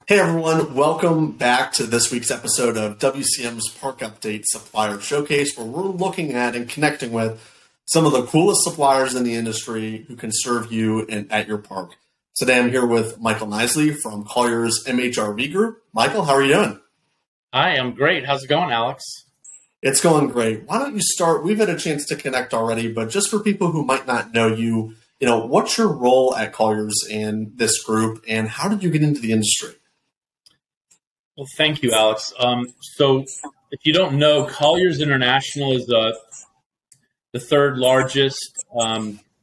Hey everyone, welcome back to this week's episode of WCM's Park Update Supplier Showcase, where we're looking at and connecting with some of the coolest suppliers in the industry who can serve you at your park. Today I'm here with Michael Nisley from Colliers MHRV Group. Michael, how are you doing? Hi, I'm great. How's it going, Alex? It's going great. Why don't you start? We've had a chance to connect already, but just for people who might not know you, what's your role at Colliers and this group, and how did you get into the industry? Well, thank you, Alex. So if you don't know, Colliers International is the third largest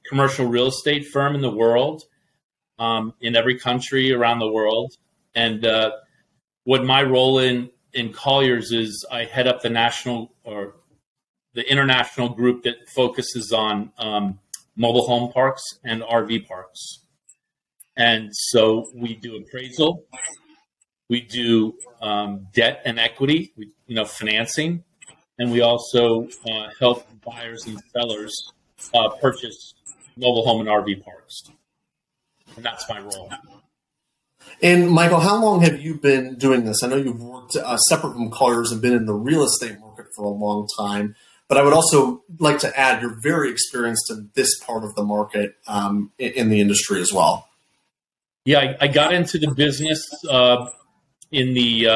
commercial real estate firm in the world, in every country around the world. And what my role in Colliers is, I head up the international group that focuses on mobile home parks and RV parks. And so we do appraisal. We do debt and equity, financing, and we also help buyers and sellers purchase mobile home and RV parks. And that's my role. And Michael, how long have you been doing this? I know you've worked separate from Colliers and been in the real estate market for a long time, but I would also like to add you're very experienced in this part of the market in the industry as well. Yeah, I got into the business in the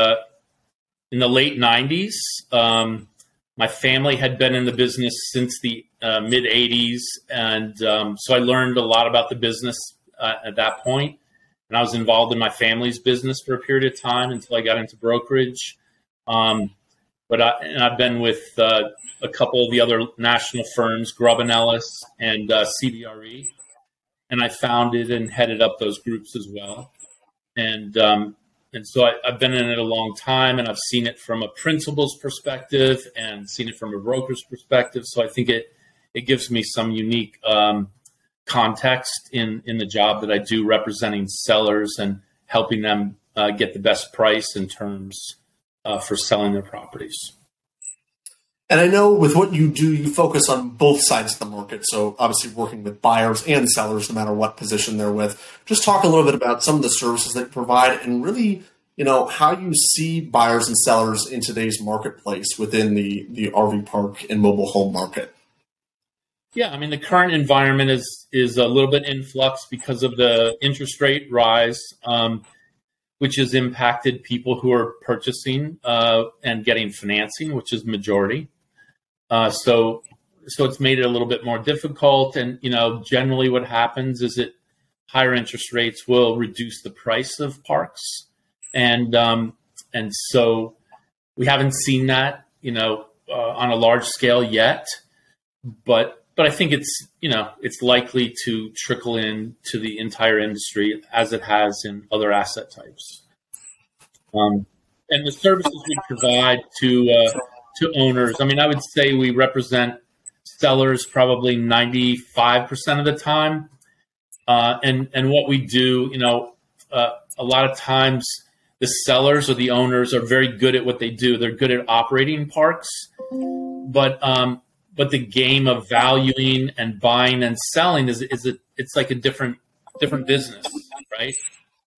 late 90s. My family had been in the business since the mid 80s. And so I learned a lot about the business at that point. And I was involved in my family's business for a period of time until I got into brokerage. But I've been with a couple of the other national firms, Grubb & Ellis and CBRE. And I founded and headed up those groups as well. And so I've been in it a long time, and I've seen it from a principal's perspective and seen it from a broker's perspective. So I think it gives me some unique context in the job that I do, representing sellers and helping them get the best price and terms for selling their properties. And I know with what you do, you focus on both sides of the market. So obviously working with buyers and sellers, no matter what position they're with. Just talk a little bit about some of the services that you provide and really, how you see buyers and sellers in today's marketplace within the RV park and mobile home market. Yeah, I mean, the current environment is a little bit in flux because of the interest rate rise, which has impacted people who are purchasing and getting financing, which is the majority. So it's made it a little bit more difficult. And, generally what happens is that higher interest rates will reduce the price of parks. And so we haven't seen that, on a large scale yet. But I think it's likely to trickle into the entire industry as it has in other asset types. And the services we provide to owners, I mean, I would say we represent sellers probably 95% of the time. And what we do, a lot of times the sellers or the owners are very good at what they do. They're good at operating parks, but the game of valuing and buying and selling it's like a different business, right?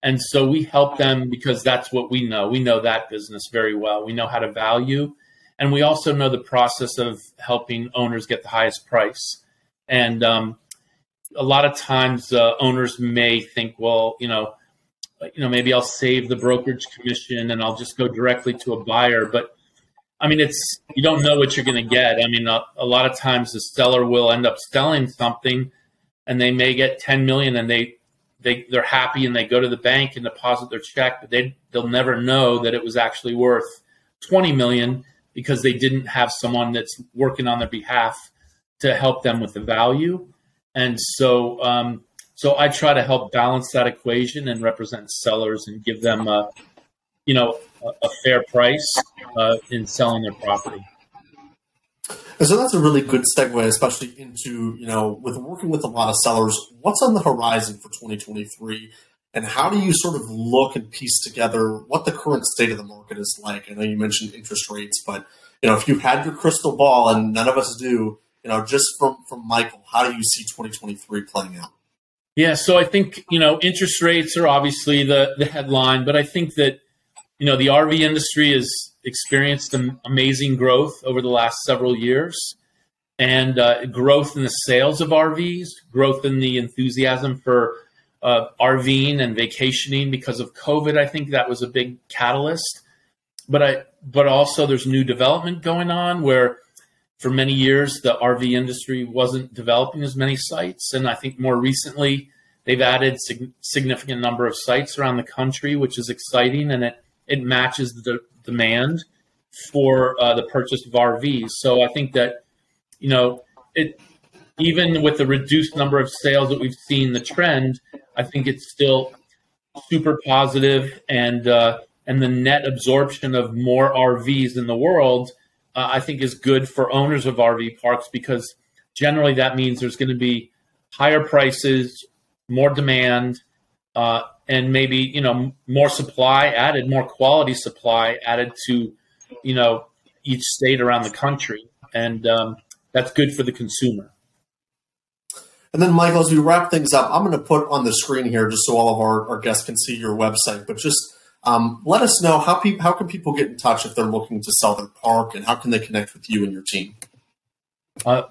And so we help them because that's what we know. We know that business very well. We know how to value, and we also know the process of helping owners get the highest price. And a lot of times owners may think, well, maybe I'll save the brokerage commission and I'll just go directly to a buyer. But I mean, you don't know what you're going to get. I mean, a lot of times the seller will end up selling something, and they may get 10 million, and they're happy, and they go to the bank and deposit their check, but they'll never know that it was actually worth 20 million because they didn't have someone that's working on their behalf to help them with the value. And so I try to help balance that equation and represent sellers and give them a fair price in selling their property. And so that's a really good segue, especially into, with working with a lot of sellers, what's on the horizon for 2023? And how do you sort of look and piece together what the current state of the market is like? I know you mentioned interest rates, but, if you had your crystal ball, and none of us do, just from Michael, how do you see 2023 playing out? Yeah, so I think, interest rates are obviously the headline, but I think that, the RV industry has experienced amazing growth over the last several years, and growth in the sales of RVs, growth in the enthusiasm for RVing and vacationing because of COVID. I think that was a big catalyst. But also there's new development going on where for many years the RV industry wasn't developing as many sites, and I think more recently they've added significant number of sites around the country, which is exciting, and it matches the demand for the purchase of RVs. So I think that even with the reduced number of sales that we've seen, the trend, I think it's still super positive, and the net absorption of more RVs in the world, I think is good for owners of RV parks, because generally that means there's going to be higher prices, more demand, and maybe, more supply added, more quality supply added to, each state around the country. And that's good for the consumer. And then, Michael, as we wrap things up, I'm going to put on the screen here just so all of our guests can see your website, but just let us know how can people get in touch if they're looking to sell their park, and how can they connect with you and your team? So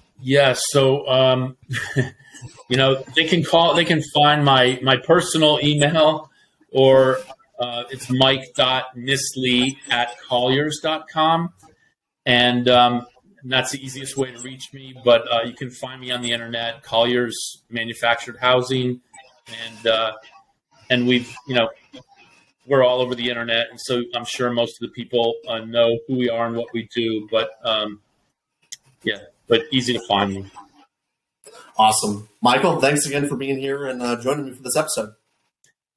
they can find my personal email, or it's mike.nisley@colliers.com, and that's the easiest way to reach me. But you can find me on the internet, Colliers Manufactured Housing, and we've we're all over the internet, and so I'm sure most of the people know who we are and what we do. But but easy to find me. Awesome. Michael, thanks again for being here and joining me for this episode.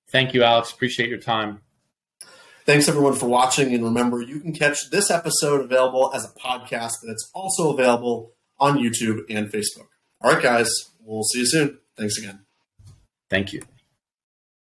Thank you, Alex. Appreciate your time. Thanks, everyone, for watching. And remember, you can catch this episode available as a podcast, and it's also available on YouTube and Facebook. All right, guys. We'll see you soon. Thanks again. Thank you.